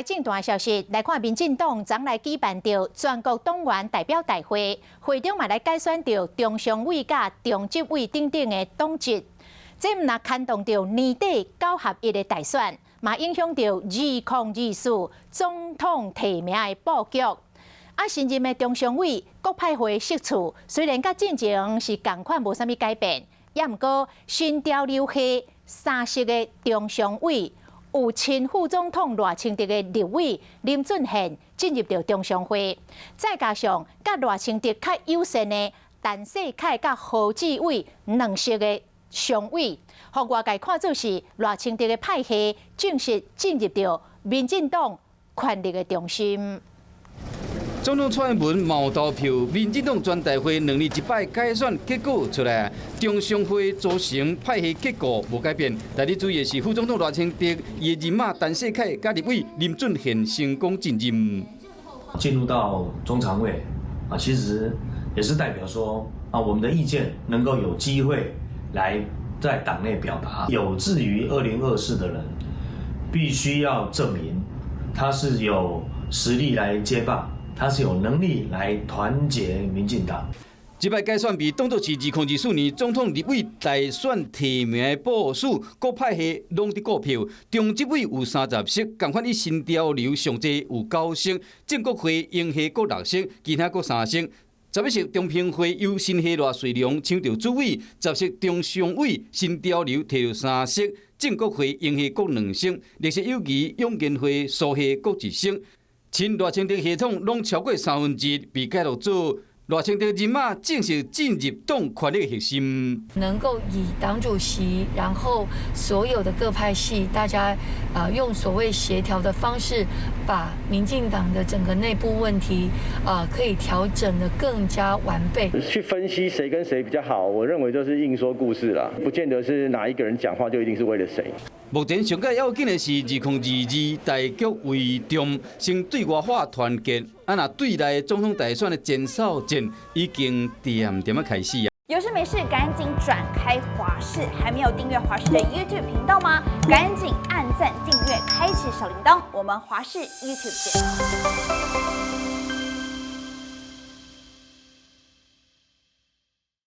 正大消息，来看民进党昨来举办着全国党员代表大会，会长嘛来改选着中常委甲中执委等等的党职，这毋若牵动着年底9合1的大选，嘛影响着2024总统提名的布局。新任的中常委国派会释处，虽然甲进前是同款无啥物改变，也毋过新潮流下3席的中常委。有前副总统赖清德的立委林俊宪进入到中常会，再加上甲赖清德较友善的陈世凯甲何志伟2席的常委，互外界看做是赖清德的派系正式进入到民进党权力的中心。总统蔡英文毛投票，民进党全大会2年1摆改选结果出来，中常会组成派系结构无改变。内底注意的是副总统赖清德、伊的人马陈世凯甲立委林俊宪成功进任。进入到中常委其实也是代表说我们的意见能够有机会来在党内表达。有志于2024的人，必须要证明他是有实力来接棒。他是有能力来团结民进党。这摆改选被当作是2024年总统立委大选提名的部署，各派系拢伫顾票，中执委有30席，共款以新潮流上济有9席，正国会英系各6席，其他各3席。11席中评会由新系赖瑞良抢到主委，10席中常委新潮流摕到3席，正国会英系各2席，6席有其永健会苏系各1席。亲赖清德系统拢超过1/3被改落做赖清德人马正式进入党权力核心，能够以党主席，然后所有的各派系，大家用所谓协调的方式，把民进党的整个内部问题可以调整得更加完备。去分析谁跟谁比较好，我认为就是硬说故事啦，不见得是哪一个人讲话就一定是为了谁。目前上届要紧的是2022大局为重，先对外化团结。若对内总统大选的前哨战已经点点开始啊！有事没事赶紧转开华视，还没有订阅华视的 YouTube 频道吗？赶紧按赞、订阅、开启小铃铛，我们华视 YouTube 见。